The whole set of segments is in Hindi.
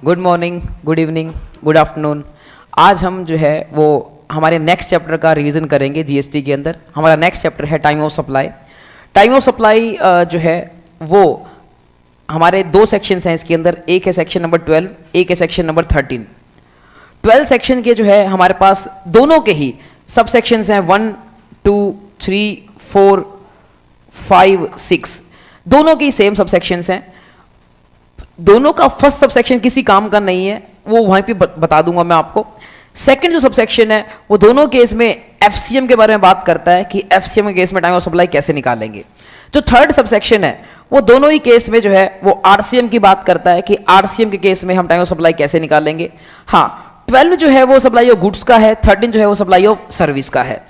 Good morning, good evening, good afternoon. आज हम जो है वो हमारे नेक्स्ट चैप्टर का रिवीजन करेंगे जीएसटी के अंदर। हमारा नेक्स्ट चैप्टर है time of supply. Time of supply जो है वो हमारे दो सेक्शंस हैं इसके अंदर। एक है सेक्शन नंबर 12, एक है सेक्शन नंबर 13। 12 सेक्शन के जो है हमारे पास दोनों के ही सब सेक्शंस हैं 1, 2, 3, 4, 5, 6, दोनों के सेम सब सेक्शंस हैं। दोनों का फर्स्ट सब सेक्शन किसी काम का नहीं है, वो वहीं पे बता दूंगा मैं आपको। सेकंड जो सब सेक्शन है वो दोनों केस में एफसीएम के बारे में बात करता है कि एफसीएम के केस में टाइम ऑफ सप्लाई कैसे निकालेंगे। जो थर्ड सब सेक्शन है वो दोनों ही केस में जो है वो आरसीएम की बात करता है कि आरसीएम के केस में हम टाइम ऑफ सप्लाई कैसे निकालेंगे। हाँ, 12 जो है वो सप्लाई ऑफ गुड्स का है, 13 जो है वो सप्लाई ऑफ सर्विस का है।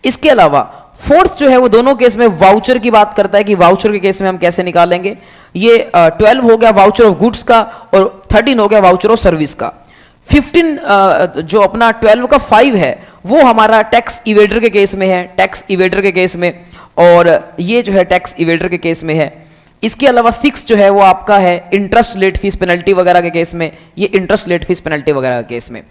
इसके अलावा फोर्थ जो है वो दोनों केस में वाउचर की बात करता है कि वाउचर के केस में हम कैसे निकालेंगे। ये 12 हो गया वाउचर ऑफ गुड्स का और 13 हो गया वाउचर ऑफ सर्विस का। 15 जो अपना 12 का 5 है वो हमारा टैक्स इवेडर के केस में है, टैक्स इवेडर के केस में, और ये जो है टैक्स इवेडर के केस में है। इसके अलावा 6 जो है वो आपका है इंटरेस्ट लेट फीस पेनल्टी वगैरह के केस में, ये इंटरेस्ट लेट फीस पेनल्टी वगैरह के केस में।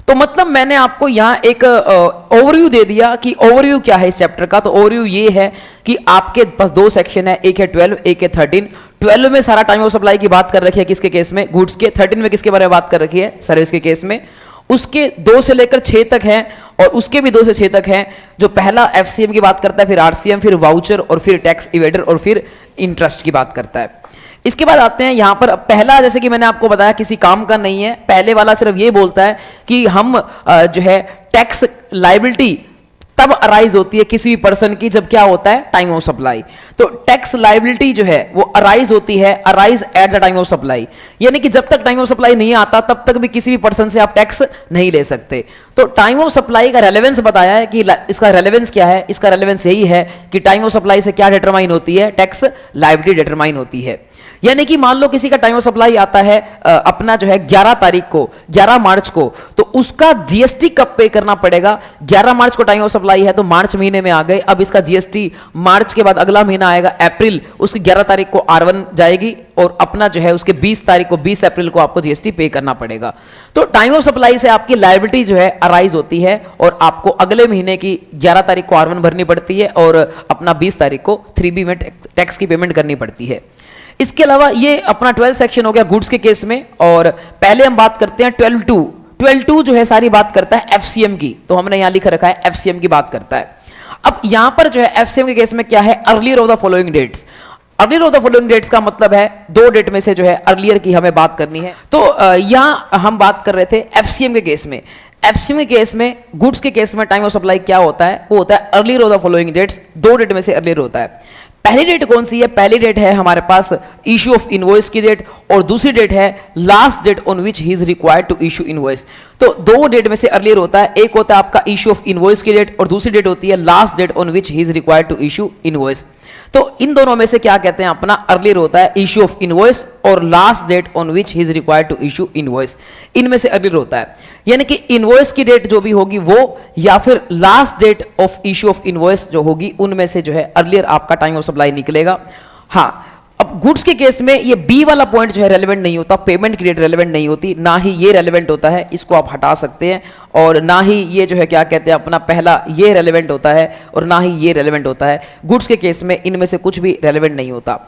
तो मतलब मैंने आपको यहां एक ओवरव्यू दे दिया कि ओवरव्यू क्या है इस चैप्टर का। तो ओवरव्यू ये है कि आपके पास दो सेक्शन है, एक है 12, एक है 13। 12 में सारा टाइम ऑफ सप्लाई की बात कर रखी है किसके केस में, गुड्स के। 13 में किसके बारे में बात कर रखी है, सर्विस के केस में। उसके 2 से लेकर 6 तक है और उसके भी 2 से 6 तक है। जो पहला एफसीएम की बात करता है, फिर आरसीएम, फिर वाउचर और फिर टैक्स इवेडर और फिर इंटरेस्ट की बात करता है। इसके बाद आते हैं यहां पर पहला, जैसे कि मैंने आपको बताया किसी काम का नहीं है। पहले वाला सिर्फ ये बोलता है कि हम जो है टैक्स लायबिलिटी तब अराइज होती है किसी भी पर्सन की जब क्या होता है, टाइम ऑफ सप्लाई। तो टैक्स लायबिलिटी जो है वो अराइज होती है, arise at the time of supply, यानी कि जब तक टाइम ऑफ सप्लाई नहीं आता तब तक भी किसी भी पर्सन से आप टैक्स नहीं ले सकते। तो टाइम ऑफ सप्लाई का रेलेवेंस बताया है कि इसका रेलेवेंस क्या है। इसका रेलेवेंस यही है कि टाइम ऑफ सप्लाई से क्या डिटरमाइन होती है, टैक्स लायबिलिटी डिटरमाइन होती है। यानी कि मान लो किसी का टाइम ऑफ सप्लाई आता है अपना जो है 11 तारीख को, 11 मार्च को, तो उसका जीएसटी कब पे करना पड़ेगा। 11 मार्च को टाइम ऑफ सप्लाई है तो मार्च महीने में आ गए। अब इसका जीएसटी मार्च के बाद अगला महीना आएगा अप्रैल, उसकी 11 तारीख को R1 जाएगी और अपना जो है उसके 20 तारीख को, 20 अप्रैल को आपको जीएसटी पे करना पड़ेगा। तो टाइम ऑफ सप्लाई से आपकी लायबिलिटी जो है अराइज होती है और आपको अगले महीने की 11 तारीख को R1 भरनी पड़ती है और अपना 20 तारीख को 3B में टैक्स की पेमेंट करनी पड़ती है। इसके अलावा ये अपना 12 सेक्शन हो गया गुड्स के केस में। और पहले हम बात करते हैं 12(2). 12(2) जो है सारी बात करता है एफसीएम की, तो हमने यहां लिख रखा है एफसीएम की बात करता है। अब यहां पर जो है एफसीएम के केस में क्या है, earlier of the following dates. Earlier of the following dates का मतलब है 2 डेट में से जो है अर्लियर की हमें बात करनी है। तो यहां हम बात कर रहे थे एफसीएम के केस में। एफसीएम के केस में, गुड्स के केस में टाइम ऑफ सप्लाई क्या होता है, वो होता है earlier of the following dates. 2 date में से अर्लियर होता है। पहली डेट कौन सी है, पहली डेट है हमारे पास इशू ऑफ इनवॉइस की डेट और दूसरी डेट है last date on which he is required to issue invoice. तो 2 डेट में से अर्लियर होता है, एक होता है आपका इशू ऑफ इनवॉइस की डेट और दूसरी डेट होती है last date on which he is required to issue invoice. तो इन दोनों में से क्या कहते हैं, अपना अर्लियर होता है इशू ऑफ इनवॉइस और last date on which he is required to issue invoice. इनमें से अर्लियर होता है, यानी कि इनवॉइस की डेट जो भी होगी वो या फिर last date of issue of invoice जो होगी, उनमें से जो है अर्लियर आपका टाइम ऑफ सप्लाई निकलेगा। हाँ, अब गुड्स के केस में ये बी वाला पॉइंट जो है रेलेवेंट नहीं होता, पेमेंट की डेट रेलेवेंट नहीं होती, ना ही ये रेलेवेंट होता है, इसको आप हटा सकते हैं। और ना ही ये जो है क्या कहते हैं अपना पहला ये रेलेवेंट होता है और ना ही ये रेलेवेंट होता है। गुड्स के केस में इनमें से कुछ भी रेलेवेंट नहीं होता।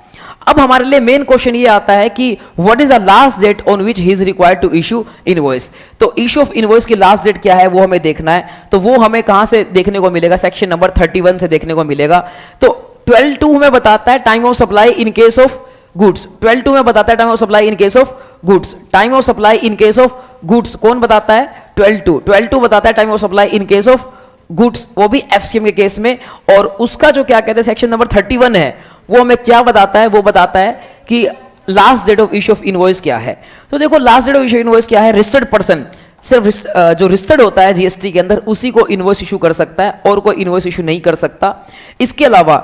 अब हमारे लिए मेन क्वेश्चन ये आता है कि what is the last date on which he is required to issue invoice. तो इशू ऑफ इनवॉइस की लास्ट डेट क्या है वो हमें देखना है। तो वो हमें कहां से देखने को मिलेगा, सेक्शन नंबर 31 से देखने को मिलेगा। तो 12(2) में बताता है time of supply in case of goods. 12(2) में बताता है time of supply in case of goods. Time of supply in case of goods कौन बताता है, 12(2). 12(2) बताता है time of supply in case of goods, वो भी एफसीएम के केस में। और उसका जो क्या कहते हैं सेक्शन नंबर 31 है वो हमें क्या बताता है, वो बताता है कि last date of issue of invoice क्या है। तो देखो last date of issue invoice क्या है, रजिस्टर्ड पर्सन, सिर्फ जो रजिस्टर्ड होता है जीएसटी के अंदर उसी को इनवॉइस इशू कर सकता है और कोई इनवॉइस इशू नहीं कर सकता। इसके अलावा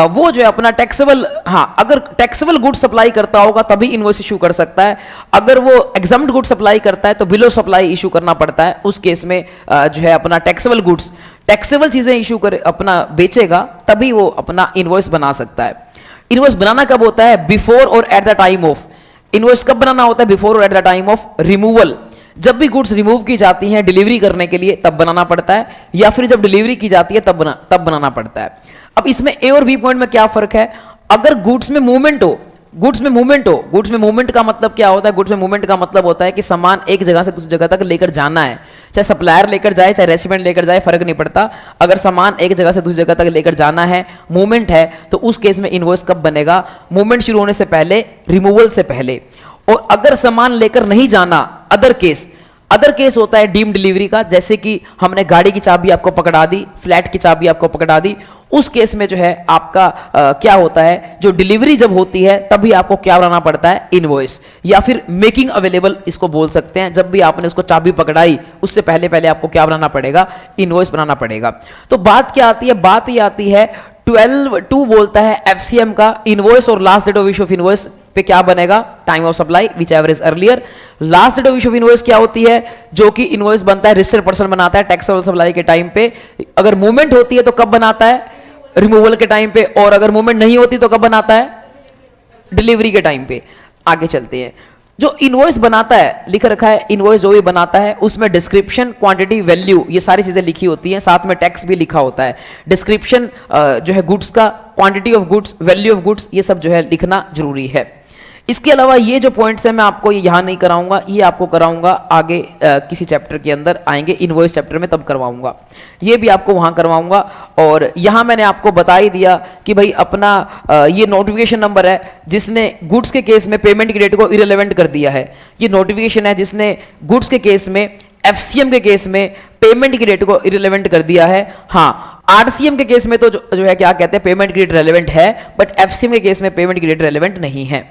वो जो है अपना टैक्सेबल, हाँ, अगर टैक्सेबल गुड सप्लाई करता होगा तभी इनवॉइस इशू कर सकता है। अगर वो एग्जम्प्ट गुड सप्लाई करता है तो बिलो सप्लाई इशू करना पड़ता है। उस केस में जो है अपना टैक्सेबल गुड्स, टैक्सेबल चीजें इशू कर अपना बेचेगा तभी वो अपना इनवॉइस बना सकता है। इनवॉइस बनाना कब होता है, बिफोर और at the time of. Invoice कब बनाना होता है? बिफोर और at the time of removal. जब भी गुड्स रिमूव की जाती हैं डिलीवरी करने के लिए तब बनाना पड़ता है, या फिर जब डिलीवरी की जाती है तब बनाना पड़ता है। अब इसमें ए और बी पॉइंट में क्या फर्क है? अगर गुड्स में मूवमेंट हो, गुड्स में मूवमेंट का मतलब क्या होता है? गुड्स में मूवमेंट का मतलब होता है कि सामान एक जगह से दूसरी जगह तक लेकर जाना है, चाहे सप्लायर लेकर जाए चाहे रेसिपिएंट लेकर जाए, फर्क नहीं पड़ता। अगर सामान एक जगह से दूसरी जगह तक लेकर जाना है, मूवमेंट है, तो उस केस में इनवॉइस कब बनेगा? मूवमेंट शुरू होने से पहले, रिमूवल से पहले। और अगर सामान लेकर नहीं जाना, अदर केस होता है डीम डिलीवरी का, जैसे कि हमने गाड़ी की चाबी आपको पकड़ा दी, फ्लैट की चाबी आपको पकड़ा दी, उस केस में जो है आपका क्या होता है, जो डिलीवरी जब होती है तभी आपको क्या बनाना पड़ता है? इनवॉइस, या फिर मेकिंग अवेलेबल इसको बोल सकते हैं। जब भी आपने उसको चाबी पकड़ाई उससे पहले पहले आपको क्या बनाना पड़ेगा? इनवॉइस बनाना पड़ेगा। तो बात क्या आती है? बात ये आती है 12(2) बोलता है एफसीएम का इनवॉइस और last date of issue of invoice पे क्या बनेगा? Time of supply whichever is earlier. Last date of issue of invoice क्या होती है? जो कि इनवॉइस बनता है रजिस्टर्ड पर्सन बनाता है टैक्सेबल सप्लाई के टाइम पे। अगर मूवमेंट होती है तो कब बनाता है? रिमूवल के टाइम पे। और अगर मूवमेंट नहीं होती तो कब बनाता है? डिलीवरी के टाइम पे। आगे चलते हैं। जो इनवॉइस बनाता है, लिख रखा है इनवॉइस जो भी बनाता है उसमें डिस्क्रिप्शन, क्वांटिटी, वैल्यू, ये सारी चीजें लिखी होती हैं, साथ में टैक्स भी लिखा होता है। डिस्क्रिप्शन जो है गुड्स का, quantity of goods, value of goods, ये सब जो है लिखना जरूरी है। इसके अलावा ये जो पॉइंट्स है मैं आपको ये यहां नहीं कराऊंगा, ये आपको कराऊंगा आगे किसी चैप्टर के अंदर आएंगे, इनवॉइस चैप्टर में तब करवाऊंगा, ये भी आपको वहां करवाऊंगा। और यहां मैंने आपको बता ही दिया कि भाई अपना ये नोटिफिकेशन नंबर है जिसने गुड्स के केस में पेमेंट की डेट को इरेलेवेंट कर दिया है। ये नोटिफिकेशन है जिसने गुड्स के केस में, एफसीएम के केस में पेमेंट की डेट को इरेलेवेंट कर दिया है। हाँ, आरसीएम के केस में तो जो है क्या कहते हैं, पेमेंट की डेट रेलेवेंट है, बट एफसीएम के केस में पेमेंट की डेट रेलेवेंट नहीं है।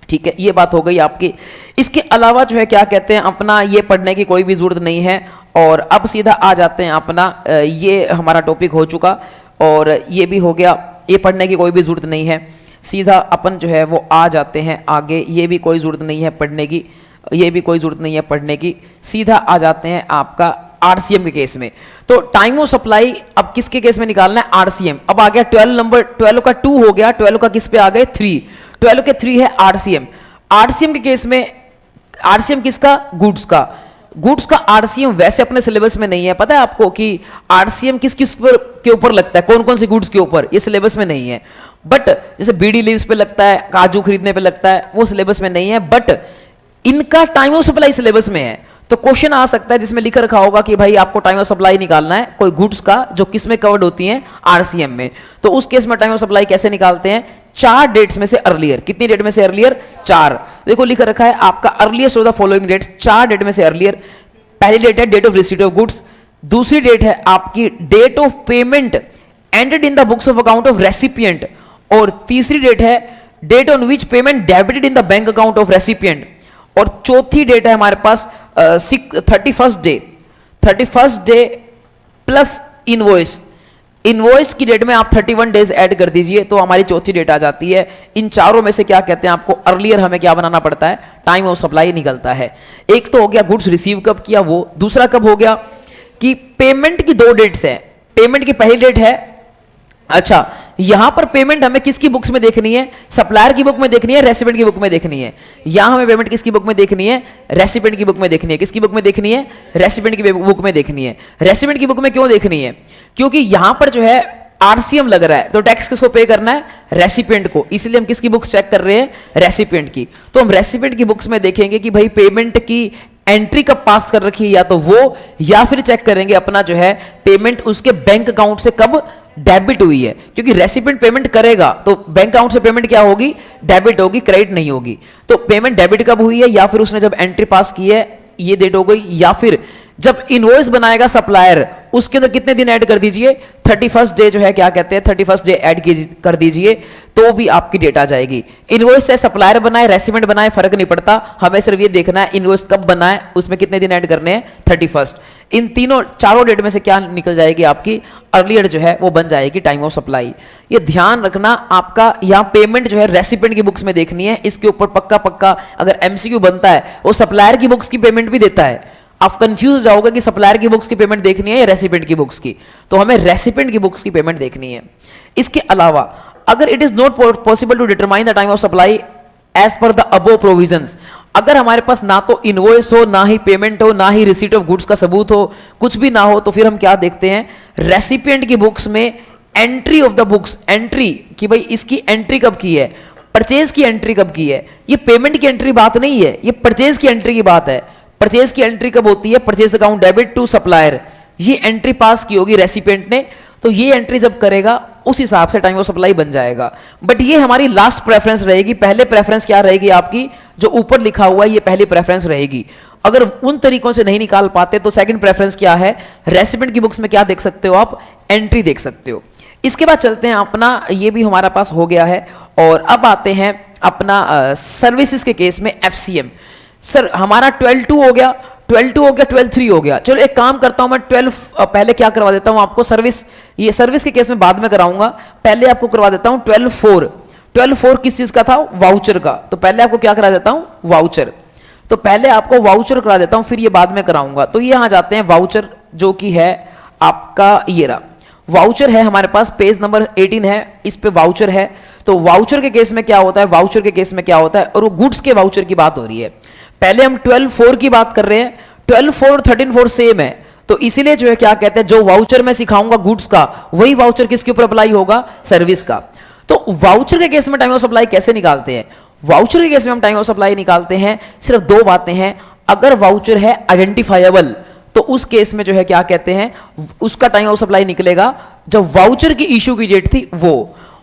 ठीक है, ये बात हो गई आपकी। इसके अलावा जो है क्या कहते हैं, अपना ये पढ़ने की कोई भी जरूरत नहीं है। और अब सीधा आ जाते हैं अपना, ये हमारा टॉपिक हो चुका और ये भी हो गया, ये पढ़ने की कोई भी जरूरत नहीं है। सीधा अपन जो है वो आ जाते हैं आगे, ये भी कोई जरूरत नहीं है पढ़ने की, ये भी कोई जरूरत नहीं है पढ़ने की। सीधा आ जाते हैं आपका आरसीएम के केस में। तो टाइम ऑफ सप्लाई अब किसके केस में निकालना है? आरसीएम। अब आ गया 12 नंबर, 12 का 2 हो गया, 12 का किस पे आ गए? 3। 12 के 3 है आरसीएम। आरसीएम के केस में, आरसीएम किसका? गुड्स का। गुड्स का आरसीएम वैसे अपने सिलेबस में नहीं है, पता है आपको कि आरसीएम किस किस के ऊपर लगता है, कौन कौन सी गुड्स के ऊपर, ये सिलेबस में नहीं है। बट जैसे बीडी लीव्स पे लगता है, काजू खरीदने पे लगता है, वो सिलेबस में नहीं है, बट इनका टाइम ऑफ सप्लाई सिलेबस में है। तो क्वेश्चन आ सकता है जिसमें लिखा रखा होगा कि भाई आपको टाइम ऑफ सप्लाई निकालना है कोई गुड्स का जो किस में कवर्ड होती हैं? आरसीएम में। तो उस केस में टाइम ऑफ सप्लाई कैसे निकालते हैं? 4 डेट्स में से अर्लियर। कितनी डेट में से अर्लियर? 4। देखो लिखा रखा है आपका earliest of the following dates, 4 date में से अर्लियर। पहली डेट है date of receipt of goods, दूसरी डेट है आपकी date of payment entered in the books of account of recipient, और तीसरी डेट है date on which payment debited in the bank account of recipient, और चौथी डेट है हमारे पास 31st day plus invoice. Invoice की डेट में आप 31 डेज ऐड कर दीजिए तो हमारी चौथी डेट आ जाती है। इन चारों में से क्या कहते हैं आपको अर्लियर हमें क्या बनाना पड़ता है? टाइम ऑफ सप्लाई निकलता है। एक तो हो गया गुड्स रिसीव कब किया वो, दूसरा कब हो गया कि पेमेंट की 2 डेट्स है। पेमेंट की पहली डेट है, अच्छा यहां पर पेमेंट हमें किसकी बुक्स में देखनी है? सप्लायर की बुक में देखनी है, रेसिपिएंट की बुक में देखनी है। यहां हमें पेमेंट किसकी बुक में देखनी है? रेसिपिएंट की बुक में देखनी है। किसकी बुक में देखनी है? रेसिपिएंट की बुक में देखनी है। रेसिपिएंट की बुक में क्यों देखनी है? क्योंकि यहां पर जो है आरसीएम लग रहा है, तो टैक्स किसको पे करना है? रेसिपिएंट को। इसलिए हम किसकी बुक्स चेक कर रहे हैं? रेसिपिएंट की। तो हम रेसिपिएंट की बुक्स में देखेंगे कि भाई पेमेंट की एंट्री कब पास कर रखी है, या तो वो, या फिर चेक करेंगे अपना जो है पेमेंट उसके बैंक अकाउंट से कब डेबिट हुई है। क्योंकि रेसिपिएंट पेमेंट करेगा तो बैंक अकाउंट से पेमेंट क्या होगी? डेबिट होगी, क्रेडिट नहीं होगी। तो पेमेंट डेबिट कब हुई है, या फिर उसने जब एंट्री पास की है ये डेट हो गई, या फिर जब इनवॉइस बनाएगा सप्लायर उसके अंदर कितने दिन ऐड कर दीजिए? 31st डे जो है क्या कहते हैं 31st डे ऐड कर दीजिए तो भी आपकी डेट आ जाएगी। इनवॉइस चाहे सप्लायर बनाए रेसिपिएंट बनाए फर्क नहीं पड़ता, हमें सिर्फ ये देखना है इनवॉइस कब बनाए, उसमें कितने दिन ऐड करने हैं? 31st। इन चारों डेट में से क्या निकल जाएगी आपकी? अर्लियर जो है वो बन जाएगी टाइम ऑफ सप्लाई। ये ध्यान रखना आपका, यहाँ पेमेंट जो है रेसिपिएंट की बुक्स में देखनी है। इसके ऊपर पक्का अगर एमसीक्यू बनता है वो सप्लायर की बुक्स की पेमेंट भी देता है। आप कंफ्यूज जाओगे कि सप्लायर की बुक्स की पेमेंट देखनी है या रेसिपिएंट की बुक्स की, तो हमें रेसिपिएंट की बुक्स की पेमेंट देखनी है। इसके अलावा अगर it is not possible to determine the time of supply as per the above provisions. अगर हमारे पास ना तो इनवॉइस हो, ना ही पेमेंट हो, ना ही रिसीट ऑफ गुड्स का सबूत हो, कुछ भी ना हो, तो फिर हम क्या देखते हैं, रेसिपिएंट की बुक्स में entry of the books, entry कि भाई इसकी एंट्री कब की है, परचेज की एंट्री कब की है। ये पेमेंट की एंट्री बात नहीं है, ये परचेज की एंट्री की बात है। परचेज की एंट्री कब होती है, purchase account debit to supplier, ये एंट्री पास की होगी रेसिपिएंट ने, तो ये एंट्री जब करेगा उस हिसाब से टाइम ऑफ सप्लाई बन जाएगा। बट ये हमारी लास्ट प्रेफरेंस रहेगी। पहले प्रेफरेंस क्या रहेगी आपकी, जो ऊपर लिखा हुआ है ये पहली प्रेफरेंस रहेगी। अगर उन तरीकों से नहीं निकाल पाते तो सेकंड प्रेफरेंस क्या है, रेसिपिएंट की बुक्स में क्या देख सकते हो आप, एंट्री देख सकते हो। इसके बाद चलते हैं अपना, ये भी हमारा पास हो गया है, और अब आते हैं अपना सर्विसेज के केस में एफसीएम। सर हमारा 12-2 हो गया, 12-2 हो गया, 12-3 हो गया। चलो एक काम करता हूं मैं 12 पहले क्या करवा देता हूं आपको, सर्विस, ये सर्विस के केस में बाद में कराऊंगा, पहले आपको करवा देता हूं 12-4। 12-4 किस चीज का था, वाउचर का। तो पहले आपको क्या करा देता हूं, वाउचर। तो पहले आपको वाउचर करा देता हूं, फिर ये बाद में कराऊंगा। तो ये आ जाते हैं वाउचर, जो कि है आपका ये रहा वाउचर है हमारे पास, पेज नंबर 18 है, इस पे वाउचर है। तो वाउचर के केस में क्या होता है, वाउचर के केस में क्या होता है, और वो गुड्स के वाउचर की बात हो रही है। पहले हम 12-4 की बात कर रहे हैं, 12-4 और 13-4 सेम है, तो इसीलिए जो है क्या कहते हैं, जो वाउचर मैं सिखाऊंगा गुड्स का, वही वाउचर किसके ऊपर अप्लाई होगा, सर्विस का। तो वाउचर के केस में टाइम ऑफ सप्लाई कैसे निकालते हैं, वाउचर के केस में हम टाइम ऑफ सप्लाई निकालते हैं, सिर्फ दो बातें हैं। अगर वाउचर है आइडेंटिफाइबल, तो उस केस में जो है क्या कहते हैं, उसका टाइम ऑफ सप्लाई निकलेगा जब वाउचर की इश्यू की डेट थी वो।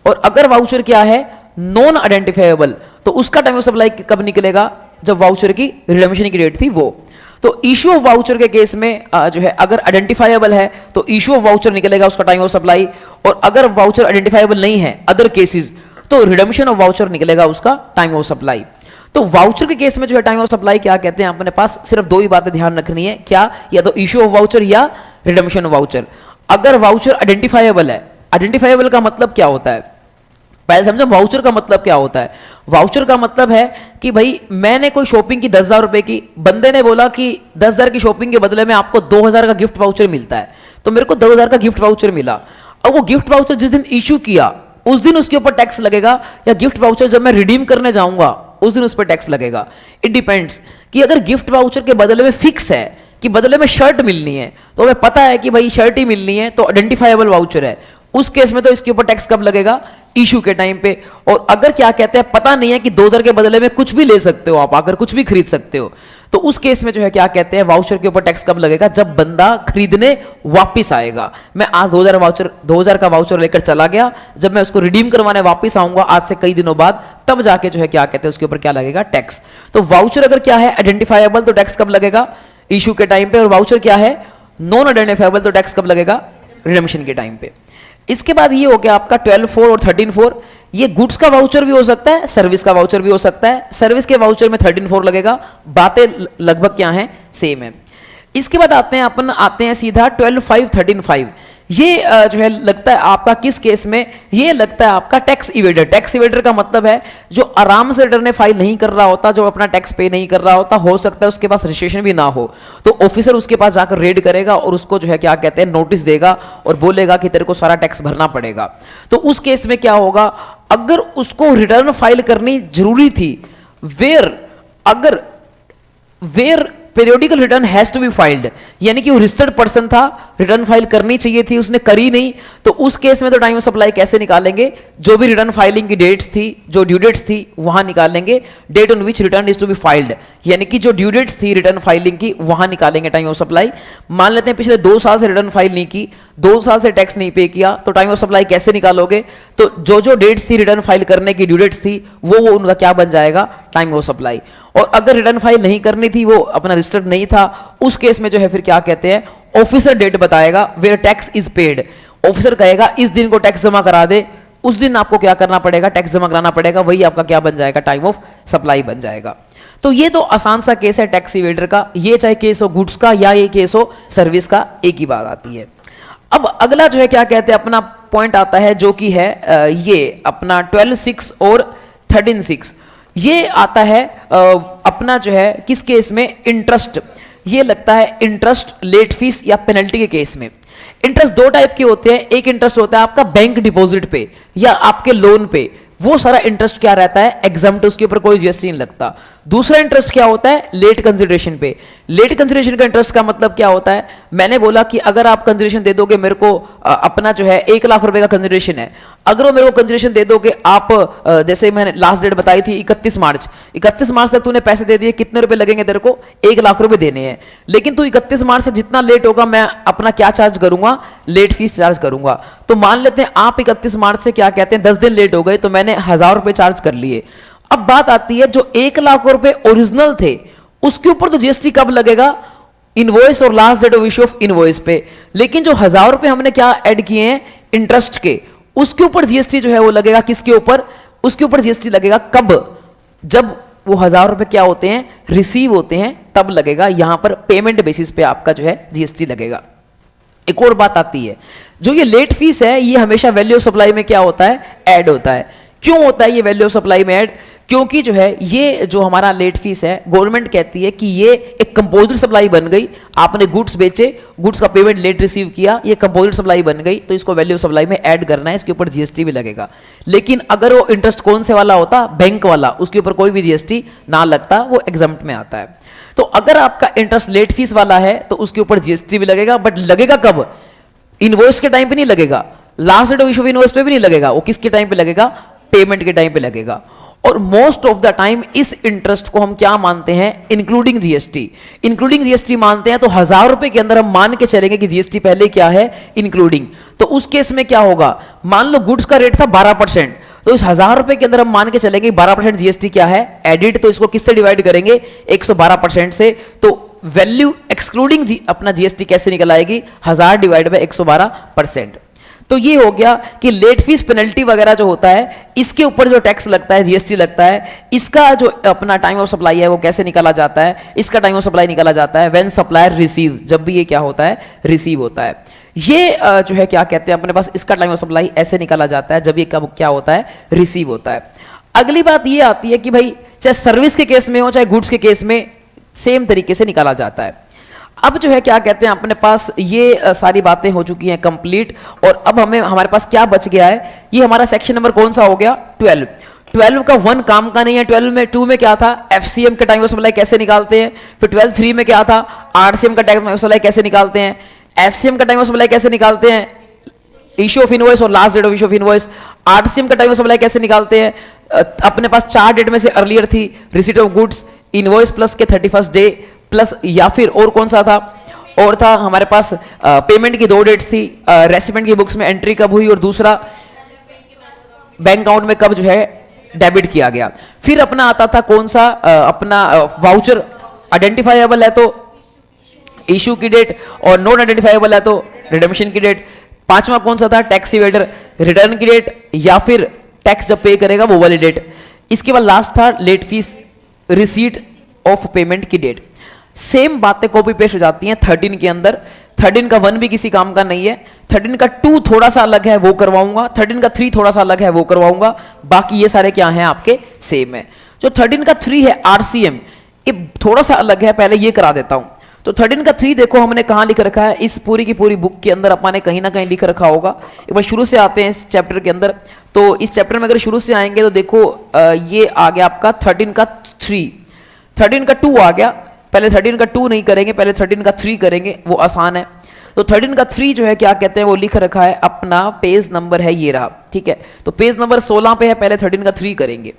और अगर वाउचर क्या है, नॉन आइडेंटिफाइबल, तो उसका टाइम ऑफ सप्लाई कब निकलेगा, जब वाउचर की रिडम्पशन की डेट थी वो। तो इश्यू ऑफ वाउचर के केस में जो है अगर आइडेंटिफाइबल है तो इश्यू ऑफ वाउचर निकलेगा उसका टाइम ऑफ सप्लाई, और अगर वाउचर आइडेंटिफाइबल नहीं है अदर केसेस, तो रिडम्पशन ऑफ वाउचर निकलेगा उसका टाइम ऑफ सप्लाई। तो वाउचर के केस में जो है टाइम ऑफ सप्लाई क्या कहते हैं, अपने पास सिर्फ दो ही बातें ध्यान रखनी है, क्या, या तो इश्यू ऑफ वाउचर या रिडम्पशन ऑफ वाउचर। अगर वाउचर आइडेंटिफाइबल है, आइडेंटिफाइबल का मतलब क्या होता है, पहले समझो वाउचर का मतलब क्या होता है। वाउचर का मतलब है कि भाई मैंने कोई शॉपिंग की 10,000 रुपए की, बंदे ने बोला कि 10,000 की शॉपिंग के बदले में आपको 2,000 का गिफ्ट वाउचर मिलता है, तो मेरे को 2,000 का गिफ्ट वाउचर मिला। अब वो गिफ्ट वाउचर जिस दिन इश्यू किया उस दिन उसके ऊपर टैक्स लगेगा, या गिफ्ट वाउचर जब मैं रिडीम करने जाऊंगा उस दिन उस पर टैक्स लगेगा। इट डिपेंड्स कि अगर गिफ्ट वाउचर के बदले में फिक्स है कि बदले में शर्ट मिलनी है, तो हमें पता है कि भाई शर्ट ही मिलनी है, तो आइडेंटिफाइबल वाउचर है, उस केस में तो इसके ऊपर टैक्स कब लगेगा, इशू के टाइम पे। और अगर क्या कहते हैं, पता नहीं है कि 2,000 के बदले में कुछ भी ले सकते हो आप, आकर कुछ भी खरीद सकते हो, तो उस केस में जो है क्या कहते हैं, वाउचर के ऊपर टैक्स कब लगेगा, जब बंदा खरीदने वापस आएगा। मैं आज 2,000 का वाउचर लेकर चला गया, जब मैं उसको रिडीम करवाने वापस आऊंगा आज से कई दिनों बाद, तब जाके जो है क्या कहते हैं उसके ऊपर क्या लगेगा, टैक्स। तो वाउचर अगर क्या है आइडेंटिफाइबल, तो टैक्स कब लगेगा, इशू के टाइम पे। और वाउचर क्या है नॉन आइडेंटिफाइबल, तो टैक्स कब लगेगा, रिडम्पशन के टाइम पे। इसके बाद ये हो गया आपका 12-4 और 13-4। ये गुड्स का वाउचर भी हो सकता है, सर्विस का वाउचर भी हो सकता है। सर्विस के वाउचर में 13-4 लगेगा, बातें लगभग क्या हैं, सेम है। इसके बाद आते हैं सीधा 12-5 13-5। ये जो है लगता है आपका किस केस में, ये लगता है आपका टैक्स इवेडर। टैक्स इवेडर का मतलब है जो आराम से रिटर्न फाइल नहीं कर रहा होता, जो अपना टैक्स पे नहीं कर रहा होता, हो सकता है उसके पास रजिस्ट्रेशन भी ना हो, तो ऑफिसर उसके पास जाकर रेड करेगा और उसको जो है क्या कहते हैं नोटिस देगा और बोलेगा कि तेरे को सारा टैक्स भरना पड़ेगा। तो उस केस में क्या होगा, अगर उसको रिटर्न फाइल करनी जरूरी थी, where periodical return has to be filed, यानी कि वो रजिस्टर्ड पर्सन था, रिटर्न फाइल करनी चाहिए थी, उसने करी नहीं, तो उस केस में तो टाइम ऑफ सप्लाई कैसे निकालेंगे, जो भी रिटर्न फाइलिंग की डेट्स थी, जो ड्यू डेट्स थी वहां निकालेंगे, date on which return is to be filed, यानी कि जो ड्यू डेट्स थी रिटर्न फाइलिंग की वहां निकालेंगे टाइम ऑफ सप्लाई। मान लेते हैं पिछले 2 साल से रिटर्न फाइल नहीं की, 2 साल से टैक्स नहीं पे किया, तो टाइम ऑफ सप्लाई कैसे निकालोगे, तो जो डेट्स थी रिटर्न फाइल करने की, ड्यू डेट्स थी, वो उनका क्या बन जाएगा, टाइम ऑफ सप्लाई। और अगर रिटर्न फाइल नहीं करनी थी, वो अपना रजिस्टर्ड नहीं था, उस केस में जो है फिर क्या कहते हैं, ऑफिसर डेट बताएगा where tax is paid. Officer कहेगा इस दिन को टैक्स जमा करा दे, उस दिन आपको क्या करना पड़ेगा, टैक्स जमा कराना पड़ेगा, वही आपका क्या बन जाएगा, टाइम ऑफ सप्लाई बन जाएगा। तो ये तो आसान सा केस है टैक्स इवेडर का, ये चाहे केस हो गुड्स का या ये केस हो सर्विस का, एक ही बात आती है। अब अगला जो है क्या कहते हैं, अपना पॉइंट आता है जो कि है ये अपना 12-6 और 13-6। ये आता है अपना जो है किस केस में, इंटरेस्ट। ये लगता है इंटरेस्ट, लेट फीस या पेनल्टी के केस में। इंटरेस्ट 2 टाइप के होते हैं, एक इंटरेस्ट होता है आपका बैंक डिपॉजिट पे या आपके लोन पे। वो सारा इंटरेस्ट क्या रहता है, एग्जाम्प्ट, उसके ऊपर कोई जीएसटी नहीं लगता। दूसरा इंटरेस्ट क्या होता है, लेट कंसिडरेशन पे। लेट कंसिडरेशन का इंटरेस्ट का मतलब क्या होता है, मैंने बोला कि अगर आप कंसिडरेशन दे दोगे मेरे को, अपना जो है 1 लाख रुपए का कंसिडरेशन है, अगर वो मेरे को कंसिडरेशन दे दोगे आप, जैसे मैंने लास्ट डेट बताई थी 31 मार्च, 31 मार्च तक तूने पैसे दे दिए, कितने रुपए लगेंगे तेरे को, 1 लाख रुपए देने हैं। लेकिन तू 31 मार्च से जितना लेट होगा मैं अपना क्या चार्ज करूंगा, लेट फीस चार्ज करूंगा। तो मान लेते हैं आप 31 मार्च से क्या कहते हैं 10 दिन लेट हो गए, तो मैंने 1000 रुपए चार्ज कर लिए। अब बात आती है जो 1 लाख रुपए ओरिजिनल थे उसके ऊपर तो जीएसटी कब लगेगा, इनवॉइस और last date of issue of invoice पे। लेकिन जो 1000 रुपए हमने क्या ऐड किए हैं इंटरेस्ट के, उसके ऊपर जीएसटी जो है वो लगेगा किसके ऊपर, उसके ऊपर जीएसटी लगेगा कब, जब वो 1000 रुपए क्या होते हैं, रिसीव होते हैं, तब लगेगा। यहां पर पेमेंट बेसिस पे आपका जो है जीएसटी लगेगा। एक और बात आती है, जो ये लेट फीस है ये हमेशा वैल्यू ऑफ सप्लाई में क्या होता है, ऐड होता है। क्यों होता है ये वैल्यू ऑफ सप्लाई में ऐड, क्योंकि जो है ये जो हमारा लेट फीस है, गवर्नमेंट कहती है कि ये एक कंपोजिट सप्लाई बन गई, आपने गुड्स बेचे, गुड्स का पेमेंट लेट रिसीव किया, ये कंपोजिट सप्लाई बन गई, तो इसको वैल्यू ऑफ सप्लाई में ऐड करना है, इसके ऊपर जीएसटी भी लगेगा। लेकिन अगर वो इंटरेस्ट कौन से वाला होता, बैंक वाला, उसके ऊपर कोई भी जीएसटी ना लगता, वो एग्जम्प्ट में आता है। तो अगर आपका इंटरेस्ट लेट फीस वाला है तो उसके ऊपर जीएसटी भी लगेगा, बट लगेगा कब, इनवॉइस के टाइम पे नहीं लगेगा, last date of issue of invoice पे भी नहीं लगेगा, वो किसके टाइम पे लगेगा, पेमेंट के टाइम पे लगेगा। और मोस्ट ऑफ द टाइम इस इंटरेस्ट को हम क्या मानते हैं, इंक्लूडिंग जीएसटी, इंक्लूडिंग जीएसटी मानते हैं। तो 1000 रुपए के अंदर हम मान के चलेंगे कि जीएसटी पहले क्या है, इंक्लूडिंग। तो उस केस में क्या होगा, मान लो गुड्स का रेट था 12%, तो इस 1000 रुपए के अंदर हम मान के चलेंगे 12% जीएसटी क्या है, एडिट। तो इसको किससे डिवाइड करेंगे, 112% से। तो वैल्यू एक्सक्लूडिंग अपना जीएसटी कैसे निकल आएगी, 1000 डिवाइड बाय 112%। तो ये हो गया कि लेट फीस पेनल्टी वगैरह जो होता है इसके ऊपर जो टैक्स लगता है, जीएसटी लगता है, इसका जो अपना टाइम ऑफ सप्लाई है वो कैसे निकाला जाता है, इसका टाइम ऑफ सप्लाई निकाला जाता है व्हेन सप्लायर रिसीव, जब भी ये क्या होता है, रिसीव होता है। ये जो है क्या कहते हैं अपने पास, इसका टाइम ऑफ सप्लाई ऐसे निकाला जाता है जब ये कब क्या होता है, रिसीव होता है। अगली बात ये आती है कि भाई चाहे सर्विस के केस में हो चाहे गुड्स के केस में सेम तरीके से निकाला जाता है। अब जो है क्या कहते हैं अपने पास ये सारी बातें हो चुकी हैं कंप्लीट, और अब हमें हमारे पास क्या बच गया है, ये हमारा सेक्शन नंबर कौन सा हो गया, 12। 12 का 1 काम का नहीं है। 12 में 2 में क्या था, एफसीएम का टाइम ऑफ सप्लाई कैसे निकालते हैं। फिर 12 3 में क्या था, आरसीएम का टाइम ऑफ सप्लाई कैसे निकालते हैं, एफसीएम का टाइम ऑफ सप्लाई कैसे निकालते हैं, इश्यू ऑफ इनवॉइस और last date of issue of invoice. RCM का टाइम ऑफ सप्लाई कैसे निकालते हैं, अपने पास 4 डेट में से अर्लियर थी, receipt of goods, invoice plus के 31st डे प्लस, या फिर और कौन सा था, और था हमारे पास पेमेंट की 2 डेट्स थी, रेसिपेंट की बुक्स में एंट्री कब हुई, और दूसरा बैंक अकाउंट में कब जो है डेबिट किया गया। फिर अपना आता था कौन सा, अपना वाउचर आइडेंटिफाइबल है तो इशू की डेट, और नॉन आइडेंटिफाइबल है तो रिडेम्पशन की डेट। 5वां कौन सा था, टैक्स इवेडर, रिटर्न की डेट, या फिर टैक्स जब पे करेगा वो वाली डेट। इसके बाद लास्ट था late fees, receipt of payment की डेट। सेम बातें कॉपी पेस्ट हो जाती हैं 13 के अंदर। 13 का 1 भी किसी काम का नहीं है, 13 का 2 थोड़ा सा अलग है वो करवाऊंगा, 13 का 3 थोड़ा सा अलग है वो करवाऊंगा, बाकी ये सारे क्या हैं आपके सेम है। जो 13 का 3 है आरसीएम, ये थोड़ा सा अलग है, पहले ये करा देता हूं। तो 13 का 3 देखो हमने कहां लिख रखा है, इस पूरी की पूरी बुक के अंदर अपने कहीं ना कहीं लिख रखा होगा। एक बार शुरू से आते हैं इस चैप्टर के अंदर। तो इस चैप्टर में अगर शुरू से आएंगे तो देखो ये आ गया आपका 13 का 3, 13 का 2 आ गया। पहले 13 का 2 नहीं करेंगे, पहले 13 का 3 करेंगे, वो आसान है। तो 13 का 3 जो है क्या कहते हैं वो लिख रखा है, अपना पेज नंबर है ये रहा, ठीक है। तो पेज नंबर 16 पे है, पहले 13 का 3 करेंगे।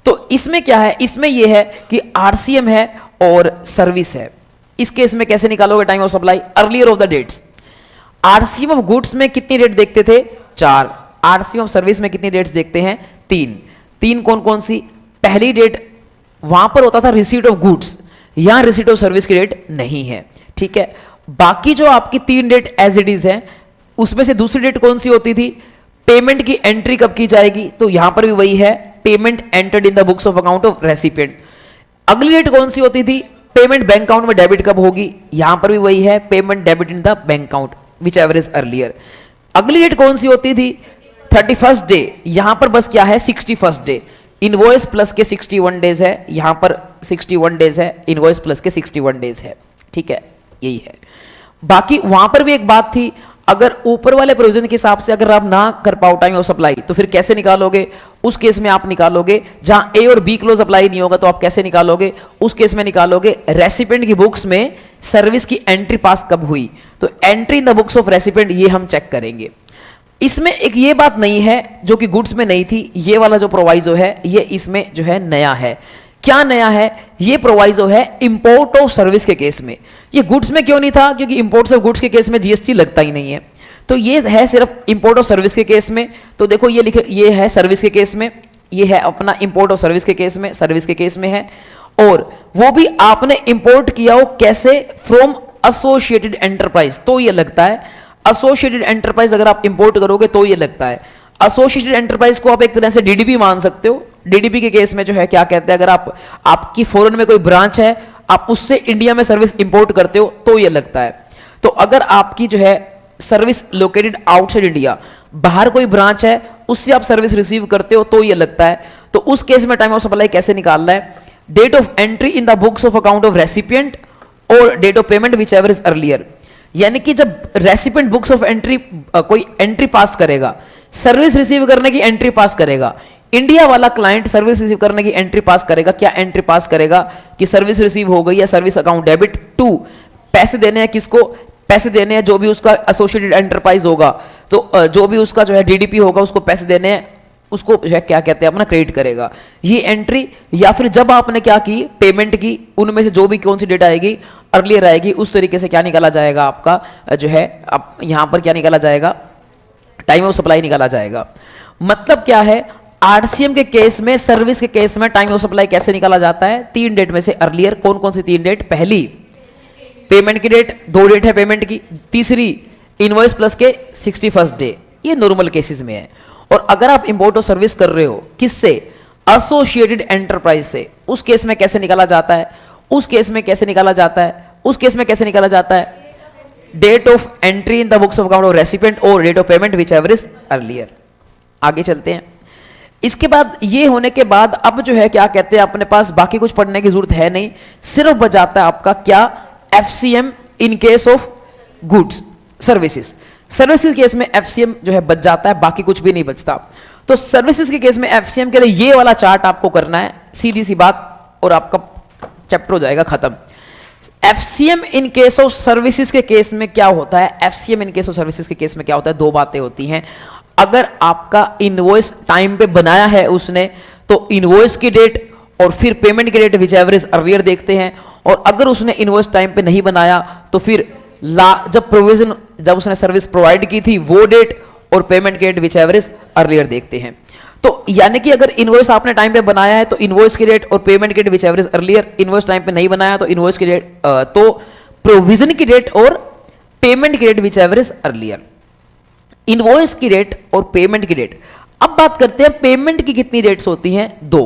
तो इसमें क्या है, इसमें ये है कि आरसीएम है और सर्विस है। इस केस में कैसे निकालोगे time of supply, earlier of the dates. RCM of goods में कितनी डेट देखते थे, 4। आरसीएम ऑफ सर्विस में कितनी डेट्स देखते हैं, 3। 3 कौन कौन सी, पहली डेट वहां पर होता था रिसीट ऑफ गुड्स, यहां रिसीट ऑफ सर्विस की डेट नहीं है, ठीक है। बाकी जो आपकी 3 डेट एज इट इज है, उसमें से दूसरी डेट कौन सी होती थी, पेमेंट की एंट्री कब की जाएगी, तो यहां पर भी वही है, payment entered in the books of account of recipient. अगली डेट कौन सी होती थी, पेमेंट बैंक अकाउंट में डेबिट कब होगी, यहां पर भी वही है, payment debit in the bank account which ever is earlier. अगली डेट कौन सी होती थी, 31st डे, यहां पर बस क्या है 61st डे। इनवॉइस प्लस के 61 डेज है, यहां पर 61 डेज है, इनवॉइस प्लस के 61 डेज है, ठीक है, यही है। बाकी वहां पर भी एक बात थी, अगर ऊपर वाले प्रोविजन के हिसाब से अगर आप ना कर पाओ टाइम ऑफ सप्लाई तो फिर कैसे निकालोगे, उस केस में आप निकालोगे। जहां ए और बी क्लोज अप्लाई नहीं होगा तो आप कैसे निकालोगे? उस केस में निकालोगे रेसिपिएंट की बुक्स में सर्विस की एंट्री पास कब हुई, तो entry in the books of recipient ये हम चेक करेंगे। इसमें एक ये बात नहीं है जो कि गुड्स में नहीं थी, ये वाला जो प्रोवाइजो है ये इसमें जो है नया है। क्या नया है? ये प्रोवाइजो है इंपोर्ट ऑफ सर्विस के केस में। ये गुड्स में क्यों नहीं था? क्योंकि इंपोर्ट ऑफ गुड्स के केस में जीएसटी लगता ही नहीं है, तो ये है सिर्फ इंपोर्ट ऑफ सर्विस के केस में। तो देखो ये लिखे, ये है सर्विस के केस में, ये है अपना इंपोर्ट ऑफ सर्विस के केस में, सर्विस के केस में है। और वो भी आपने इंपोर्ट किया हो कैसे? फ्रॉम एसोसिएटेड एंटरप्राइज, तो ये लगता है। एसोसिएटेड एंटरप्राइज अगर आप इंपोर्ट करोगे तो ये लगता है। एसोसिएटेड एंटरप्राइज को आप एक तरह से डीडीपी मान सकते हो। डीडीपी के केस में जो है क्या कहते हैं, अगर आपकी फॉरेन में कोई ब्रांच है, आप उससे इंडिया में सर्विस इंपोर्ट करते हो तो ये लगता है। तो अगर आपकी जो है सर्विस लोकेटेड आउटसाइड इंडिया, बाहर कोई ब्रांच है, उससे आप सर्विस रिसीव करते हो तो ये लगता है। तो उस केस में टाइम ऑफ सप्लाई कैसे निकालना है? Date of entry in the books of account of recipient और date of payment whichever is earlier. यानी कि जब रेसिपिएंट बुक्स ऑफ एंट्री कोई एंट्री पास करेगा, सर्विस रिसीव करने की एंट्री पास करेगा, इंडिया वाला क्लाइंट सर्विस रिसीव करने की एंट्री पास करेगा। क्या एंट्री पास करेगा कि सर्विस रिसीव हो गई या सर्विस अकाउंट डेबिट टू, पैसे देने हैं किसको? पैसे देने हैं जो भी उसका एसोसिएटेड एंटरप्राइज होगा, तो जो भी उसका जो है डीडीपी होगा उसको पैसे देने हैं, उसको जो है क्या कहते हैं अपना क्रेडिट करेगा ये एंट्री। या फिर जब आपने क्या की, पेमेंट की, उनमें से जो भी कौन सी डेट आएगी अर्लियर आएगी, उस तरीके से क्या निकाला जाएगा आपका जो है, अब यहां पर क्या निकाला जाएगा? टाइम ऑफ सप्लाई निकाला जाएगा। मतलब क्या है? आरसीएम के केस में, सर्विस के केस में टाइम ऑफ सप्लाई कैसे निकाला जाता है? 3 डेट में से अर्लियर। कौन कौन सी 3 डेट? पहली पेमेंट की डेट, 2 डेट है पेमेंट की, तीसरी इनवॉइस प्लस के 61st डे। ये नॉर्मल केसेस में है। और अगर आप इंपोर्ट और सर्विस कर रहे हो किससे? एसोसिएटेड एंटरप्राइज से, उस केस में कैसे निकाला जाता है? उस केस में कैसे निकाला जाता है? उस केस में कैसे निकाला जाता है? Date of entry in the books of account of recipient और date of payment whichever is earlier. आगे चलते हैं। इसके बाद ये होने के बाद अब जो है क्या कहते हैं, अपने पास बाकी कुछ पढ़ने की जरूरत है नहीं, सिर्फ बचाता है आपका क्या? FCM in case of goods services. Services case में एफसीएम जो है बच जाता है, बाकी कुछ भी नहीं बचता। तो सर्विसेज के केस में एफसीएम के लिए ये वाला चार्ट आपको करना है, सीधी सी बात, और आपका चैप्टर हो जाएगा खत्म। FCM in case of services के केस में क्या होता है? FCM in case of services के केस में क्या होता है? 2 बातें होती हैं। अगर आपका इनवॉइस टाइम पे बनाया है उसने, तो इनवॉइस की डेट और फिर पेमेंट की डेट विच एवरेज अर्लियर देखते हैं। और अगर उसने इनवॉइस टाइम पे नहीं बनाया तो फिर जब उसने सर्विस प्रोवाइड की थी वो डेट और पेमेंट की डेट विच एवरेज अर्लियर देखते हैं। तो यानी कि अगर इनवॉइस आपने टाइम पे बनाया है तो इनवॉइस की डेट और पेमेंट की डेट विच एवरेज अर्लियर, इनवॉइस टाइम पे नहीं बनाया तो इनवॉइस की डेट तो प्रोविजन की डेट और पेमेंट की डेट विच एवरेज अर्लियर। इनवॉइस की डेट और पेमेंट की डेट। अब बात करते हैं पेमेंट की कितनी डेट्स होती हैं? 2।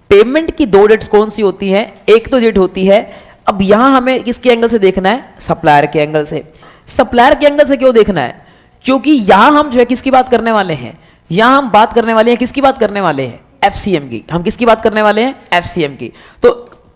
पेमेंट की 2 डेट्स कौन सी होती हैं? एक तो डेट होती है, अब यहां हमें किसके एंगल से देखना है? सप्लायर के एंगल से। सप्लायर के एंगल से क्यों देखना है? क्योंकि यहां हम जो है किसकी बात करने वाले हैं? यहां हम बात करने वाले हैं किसकी बात करने वाले हैं? एफसीएम की। हम किसकी बात करने वाले हैं? एफसीएम की। तो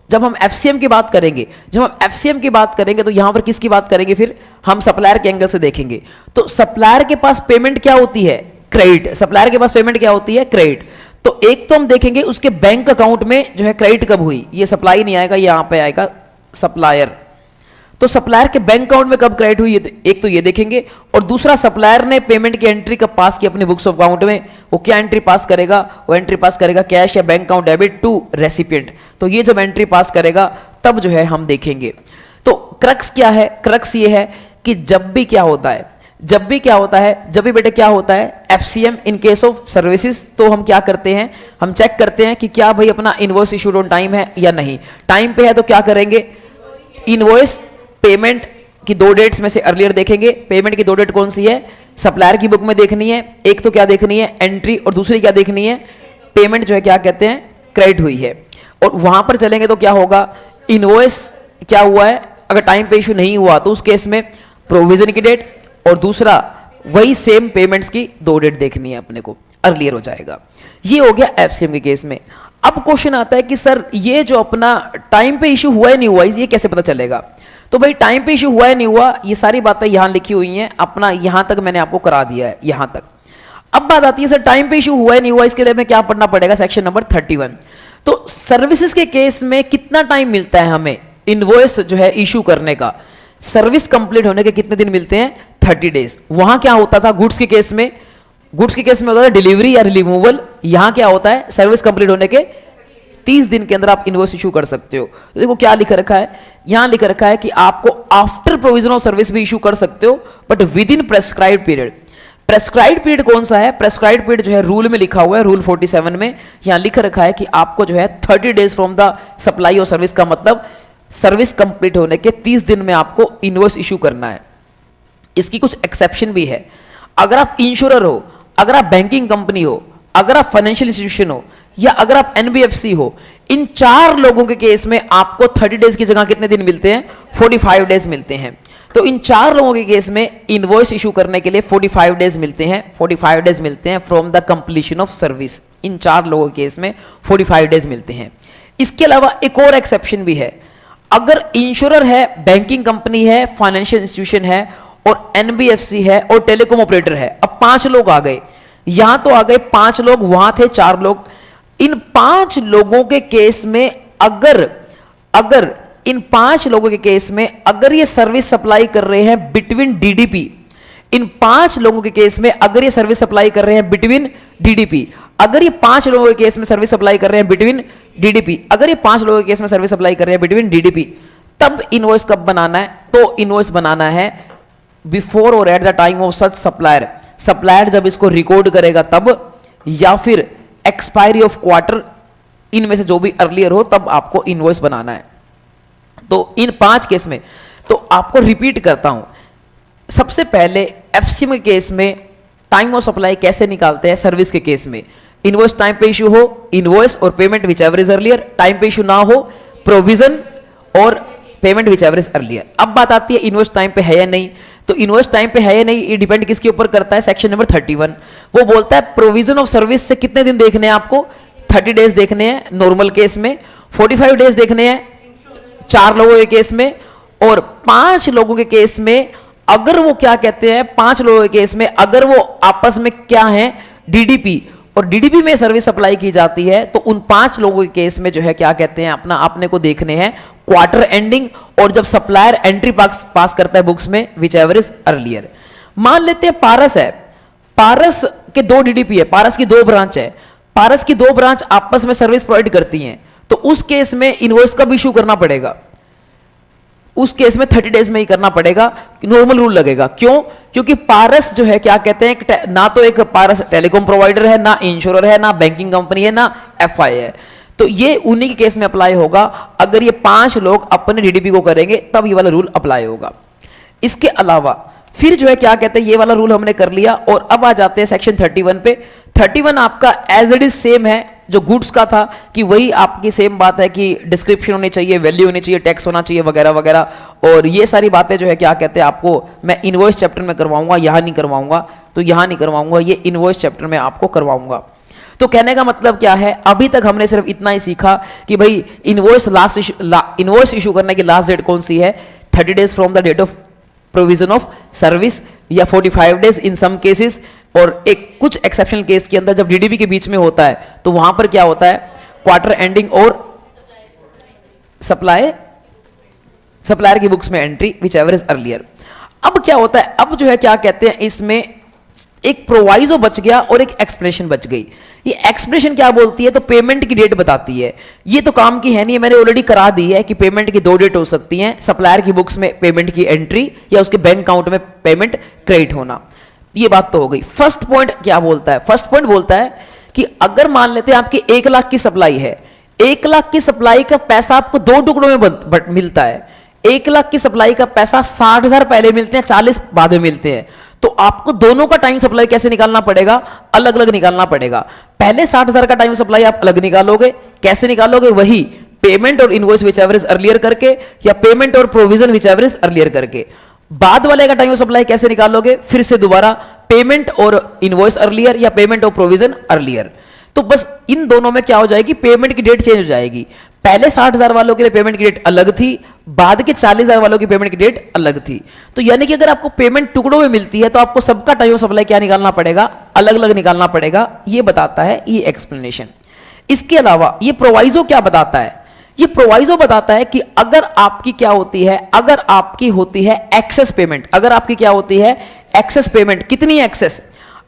जब हम एफसीएम की बात करेंगे, तो यहां पर किसकी बात करेंगे? फिर हम सप्लायर के एंगल से देखेंगे। तो सप्लायर के पास पेमेंट क्या होती है? क्रेडिट। सप्लायर के पास पेमेंट क्या होती है? क्रेडिट। तो एक तो हम देखेंगे उसके बैंक अकाउंट में जो है क्रेडिट कब हुई, ये सप्लाई नहीं आएगा, यहां पे आएगा सप्लायर। तो सप्लायर के बैंक अकाउंट में कब क्रेडिट हुई, एक तो ये देखेंगे। और दूसरा, सप्लायर ने पेमेंट की एंट्री कब पास की अपने बुक्स ऑफ अकाउंट में, वो क्या एंट्री पास करेगा? वो एंट्री पास करेगा कैश या bank account debit to recipient. तो ये जब एंट्री पास करेगा तब जो है हम देखेंगे। तो क्रक्स क्या है? क्रक्स ये है कि जब भी क्या होता है, जब भी बेटे क्या होता है? FCM in case of services, तो हम क्या करते हैं? हम चेक करते हैं कि क्या भाई अपना इनवॉइस इशूड ऑन टाइम है या नहीं। टाइम पे है तो क्या करेंगे? इनवॉइस पेमेंट की 2 डेट्स में से अर्लियर देखेंगे। पेमेंट की 2 डेट कौन सी है? सप्लायर की बुक में देखनी है। एक तो क्या देखनी है? एंट्री, और दूसरी क्या देखनी है? पेमेंट जो है क्या कहते हैं? क्रेडिट हुई है। और वहां पर चलेंगे तो क्या होगा? इनवॉइस क्या हुआ है? अगर टाइम पे इशू नहीं हुआ तो उस केस में प्रोविजन की डेट और दूसरा वही सेम पेमेंट्स की 2 डेट देखनी है अपने को, अर्लियर हो जाएगा। ये हो गया एफसीएम के केस में। अब क्वेश्चन आता है कि सर ये जो अपना टाइम पे इशू हुआ है नहीं हुआ, ये कैसे पता चलेगा? तो भाई टाइम पे इशू हुआ है नहीं हुआ, ये सारी बातें यहां लिखी हुई हैं, अपना यहां तक मैंने आपको करा दिया है, यहां तक। अब बात आती है सर टाइम पे इशू हुआ है नहीं हुआ, इसके लिए हमें क्या पढ़ना पड़ेगा, सेक्शन नंबर 31। तो सर्विसेज के केस में कितना टाइम मिलता है हमें इनवॉइस जो है इशू करने का, सर्विस कंप्लीट होने के कितने दिन मिलते हैं, 30 डेज। वहां क्या होता था गुड्स के केस में, गुड्स के केस में होता था डिलीवरी या रिमूवल, यहां क्या होता है सर्विस कंप्लीट होने के 30 दिन के अंदर आप इनवॉइस इशू कर सकते हो। तो देखो क्या लिख रखा है, यहां लिख रखा है कि आपको आफ्टर प्रोविजन ऑफ सर्विस भी इशू कर सकते हो, but with in prescribed period. Prescribed period कौन सा है, प्रेस्क्राइब्ड पीरियड जो है रूल में लिखा हुआ है, रूल 47 में यहां लिख रखा है कि आपको जो है 30 days from the supply of service, का मतलब सर्विस कंप्लीट होने के 30 दिन में आपको इनवॉइस इशू करना है। इसकी कुछ एक्सेप्शन भी है। अगर आप इंश्योरर हो, अगर आप बैंकिंग कंपनी हो, अगर आप फाइनेंशियल इंस्टीट्यूशन हो, या अगर आप एनबीएफसी हो, इन 4 लोगों के केस में आपको 30 डेज की जगह कितने दिन मिलते हैं, 45 डेज मिलते हैं। तो इन 4 लोगों के केस में इनवॉइस इशू करने के लिए 45 डेज मिलते हैं, 45 डेज मिलते हैं from the completion of service. इन 4 लोगों के केस में 45 डेज मिलते हैं। इसके अलावा एक और एक्सेप्शन भी है, अगर इंश्योरर है, बैंकिंग कंपनी है, फाइनेंशियल इंस्टीट्यूशन है और एनबीएफसी है और टेलीकॉम ऑपरेटर है। अब 5 लोग आ गए, यहां तो आ गए 5 लोग, वहां थे 4 लोग। इन 5 लोगों के केस में अगर इन 5 लोगों के केस में अगर ये सर्विस सप्लाई कर रहे हैं बिटवीन डीडीपी, इन 5 लोगों के केस में अगर ये सर्विस सप्लाई कर रहे हैं बिटवीन डीडीपी, अगर ये 5 लोगों के केस में सर्विस सप्लाई कर रहे हैं बिटवीन डीडीपी, अगर ये 5 लोगों के केस में सर्विस सप्लाई कर रहे हैं बिटवीन डीडीपी, तब इनवॉइस कब बनाना है, तो इनवॉइस बनाना है बिफोर और at the time of such supplier. Supplier जब इसको रिकॉर्ड करेगा तब, या फिर एक्सपायरी ऑफ क्वार्टर, इनमें से जो भी अर्लियर हो तब आपको इनवॉइस बनाना है। तो इन 5 केस में तो आपको रिपीट करता हूं, सबसे पहले एफसीएम के केस में टाइम ऑफ सप्लाई कैसे निकालते हैं, सर्विस के केस में इनवॉइस टाइम पे इशू हो, इनवॉइस और payment whichever is earlier, time पे इशू ना हो, प्रोविजन और payment whichever is earlier. अब बात आती है इनवॉइस टाइम पे है या नहीं, तो इनवॉइस टाइम पे है या नहीं ये डिपेंड किसके ऊपर करता है, सेक्शन नंबर 31। वो बोलता है प्रोविजन ऑफ सर्विस से कितने दिन देखने हैं आपको, 30 डेज देखने हैं नॉर्मल केस में, 45 डेज देखने हैं 4 लोगों के केस में, और 5 लोगों के केस में अगर वो क्या कहते हैं, 5 लोगों के केस में अगर वो आपस में क्या है डीडीपी, और डीडीपी में सर्विस सप्लाई की जाती है, तो उन 5 लोगों के केस में जो है क्या कहते हैं, अपना आपने को देखने हैं क्वार्टर एंडिंग, और जब सप्लायर एंट्री पास करता है बुक्स में विच एवर इज अर्लियर। मान लेते हैं पारस है, पारस के 2 डीडीपी है, पारस की 2 ब्रांच है, पारस की 2 ब्रांच आपस में सर्विस प्रोवाइड करती हैं, तो उस केस में इनवॉइस कब इशू करना पड़ेगा, उस केस में 30 डेज में ही करना पड़ेगा, नॉर्मल रूल लगेगा। क्यों, क्योंकि पारस जो है क्या कहते हैं, ना तो एक पारस टेलीकॉम प्रोवाइडर है, ना इंश्योरर है, ना बैंकिंग कंपनी है, ना एफआई है, तो ये उन्हीं के केस में अप्लाई होगा। अगर ये 5 लोग अपने डीडीपी को करेंगे तब ये वाला रूल अप्लाई होगा। इसके अलावा फिर जो है क्या कहते हैं, ये वाला रूल हमने कर लिया, और अब आ जाते हैं सेक्शन 31 पे। 31 आपका एज इट इज सेम है जो गुड्स का था, कि वही आपकी सेम बात है कि डिस्क्रिप्शन होनी चाहिए, वैल्यू होनी चाहिए, टैक्स होना चाहिए वगैरह वगैरह, और ये सारी बातें जो है क्या कहते हैं आपको मैं इनवॉइस चैप्टर में करवाऊंगा, यहां नहीं करवाऊंगा, तो यहां नहीं करवाऊंगा, ये इनवॉइस चैप्टर में आपको करवाऊंगा। तो कहने का मतलब क्या है, अभी तक हमने सिर्फ इतना ही सीखा कि भाई इनवॉइस इशू करने की लास्ट डेट कौन सी है, 30 days from the date of provision of service, या 45 डेज इन सम केसेस, और एक कुछ एक्सेप्शनल केस के अंदर जब डीडीपी के बीच में होता है तो वहां पर क्या होता है, क्वार्टर एंडिंग और सप्लायर की बुक्स में entry which ever is earlier. अब क्या होता है, अब जो है क्या कहते हैं, इसमें एक प्रोवाइजो बच गया और एक एक्सप्लेनेशन बच गई। ये एक्सप्लेनेशन क्या बोलती है, तो पेमेंट की डेट बताती है। ये तो काम की है नहीं, मैंने ऑलरेडी करा दी है कि पेमेंट की 2 डेट हो सकती हैं, सप्लायर की बुक्स में पेमेंट की एंट्री या उसके बैंक अकाउंट में पेमेंट क्रेडिट होना। ये बात तो हो गई। फर्स्ट पॉइंट क्या बोलता है, फर्स्ट पॉइंट बोलता है कि अगर मान लेते हैं आपकी 1 लाख की सप्लाई है, 1 लाख की सप्लाई का पैसा आपको 2 टुकड़ों में मिलता है। 1 लाख की सप्लाई का पैसा 60,000 पहले मिलते हैं, 40 बाद में मिलते हैं, तो आपको दोनों का टाइम सप्लाई कैसे निकालना पड़ेगा, अलग अलग निकालना पड़ेगा। पहले 60,000 का टाइम सप्लाई आप अलग निकालोगे, कैसे निकालोगे, वही पेमेंट और invoice which ever is earlier करके, या पेमेंट और provision which ever is earlier करके। बाद वाले का टाइम ऑफ सप्लाई कैसे निकालोगे, फिर से दोबारा पेमेंट और इनवॉइस अर्लियर या पेमेंट और प्रोविजन अर्लियर। तो बस इन दोनों में क्या हो जाएगी, पेमेंट की डेट चेंज हो जाएगी। पहले 60,000 वालों के लिए पेमेंट की डेट अलग थी, बाद के 40,000 वालों की पेमेंट की डेट अलग थी। तो यानी कि अगर आपको पेमेंट टुकड़ों में मिलती है तो आपको सबका टाइम ऑफ सप्लाई क्या निकालना पड़ेगा, अलग अलग निकालना पड़ेगा, ये बताता है ये एक्सप्लेनेशन। इसके अलावा ये प्रोवाइजो क्या बताता है, ये प्रोवाइजो बताता है कि अगर आपकी क्या होती है, अगर आपकी होती है एक्सेस पेमेंट, अगर आपकी क्या होती है एक्सेस पेमेंट, कितनी एक्सेस,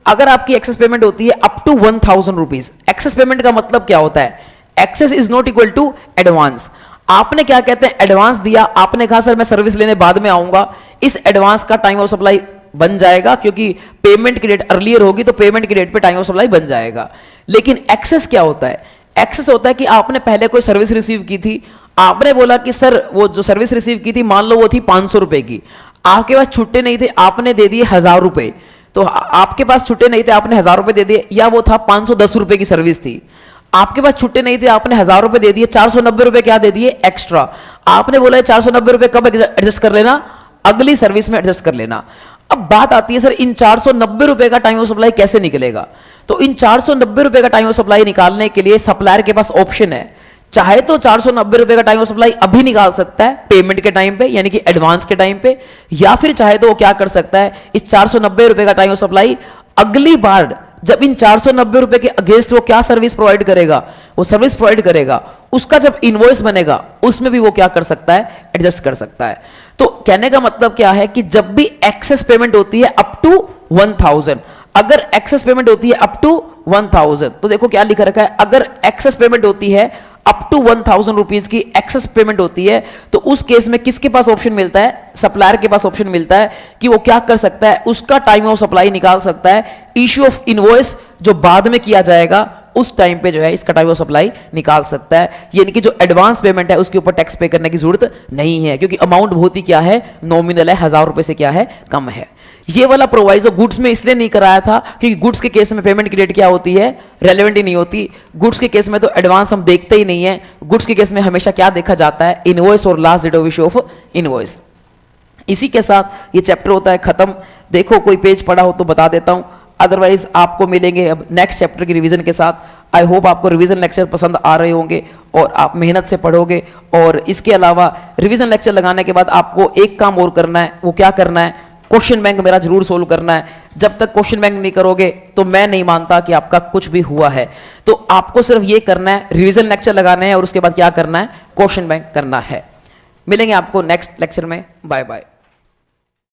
अगर आपकी एक्सेस पेमेंट होती है up to 1,000 rupees. Excess payment का मतलब क्या होता है, excess is not equal to advance. आपने क्या कहते हैं एडवांस दिया, आपने कहा सर मैं सर्विस लेने बाद में आऊंगा, इस एडवांस का टाइम ऑफ सप्लाई बन जाएगा, क्योंकि पेमेंट की डेट अर्लियर होगी तो पेमेंट की डेट पे टाइम ऑफ सप्लाई बन जाएगा। लेकिन एक्सेस क्या होता है, एक्सेस होता है कि आपने पहले कोई सर्विस रिसीव की थी, आपने बोला कि सर वो जो सर्विस रिसीव की थी मान लो वो थी 500 रुपए की, आपके पास छुट्टे नहीं थे, आपने दे दिए 1,000 रुपए। तो आपके पास छुट्टे नहीं थे, आपने 1,000 रुपए दे दिए, या वो था 510 रुपए की सर्विस थी, आपके पास छुट्टे नहीं थे, आपने 1,000 रुपए दे दिए, 490 रुपए क्या दे दिए एक्स्ट्रा। आपने बोला 490 रुपए कब एडजस्ट कर लेना, अगली सर्विस में एडजस्ट कर लेना। अब बात आती है सर इन 490 रुपए का टाइम ऑफ सप्लाई कैसे निकलेगा। तो इन 490 रुपए का टाइम ऑफ सप्लाई निकालने के लिए सप्लायर के पास ऑप्शन है, चाहे तो 490 रुपए का टाइम ऑफ सप्लाई अभी निकाल सकता है पेमेंट के टाइम पे, यानी कि एडवांस के टाइम पे, या फिर चाहे तो वो क्या कर सकता है इस 490 रुपए का टाइम ऑफ सप्लाई अगली बार जब इन 490 रुपए के अगेंस्ट वो क्या सर्विस प्रोवाइड करेगा, वो सर्विस प्रोवाइड करेगा, उसका जब इनवॉइस बनेगा उसमें भी वो क्या कर सकता है एडजस्ट कर सकता है। तो कहने का मतलब क्या है कि जब भी एक्सेस पेमेंट होती है अप टू 1,000, अगर एक्सेस पेमेंट होती है अप टू 1,000, तो देखो क्या लिखा रखा है, अगर एक्सेस पेमेंट होती है अप टू 1,000 रुपीज की एक्सेस पेमेंट होती है तो उस केस में किसके पास ऑप्शन मिलता है, सप्लायर के पास ऑप्शन मिलता है कि वो क्या कर सकता है, उसका टाइम ऑफ सप्लाई निकाल सकता है, इश्यू ऑफ इनवॉइस जो बाद में किया जाएगा उस टाइम पे जो है इसका टाइम ऑफ सप्लाई निकाल सकता है। यानी कि जो एडवांस पेमेंट है उसके ऊपर टैक्स पे करने की जरूरत नहीं है, क्योंकि अमाउंट बहुत ही क्या है नॉमिनल है, 1,000 रुपए से क्या है कम है। ये वाला प्रोवाइजो गुड्स में इसलिए नहीं कराया था क्योंकि गुड्स के केस में पेमेंट की डेट क्या होती है, रेलेवेंट ही नहीं होती। गुड्स के केस में तो एडवांस हम देखते ही नहीं है, गुड्स के केस में हमेशा क्या देखा जाता है, इनवॉइस और last date of issue of invoice. इसी के साथ ये चैप्टर होता है खत्म। देखो कोई पेज पढ़ा हो तो बता देता हूं, अदरवाइज आपको मिलेंगे अब नेक्स्ट चैप्टर की रिवीजन के साथ। आई होप आपको रिवीजन लेक्चर पसंद आ रहे होंगे और आप मेहनत से पढ़ोगे। और इसके अलावा रिवीजन लेक्चर लगाने के बाद आपको एक काम और करना है, वो क्या करना है, क्वेश्चन बैंक मेरा जरूर सोल्व करना है। जब तक क्वेश्चन बैंक नहीं करोगे तो मैं नहीं मानता कि आपका कुछ भी हुआ है। तो आपको सिर्फ ये करना है, रिवीजन लेक्चर लगाने हैं और उसके बाद क्या करना है, क्वेश्चन बैंक करना है। मिलेंगे आपको नेक्स्ट लेक्चर में, बाय बाय।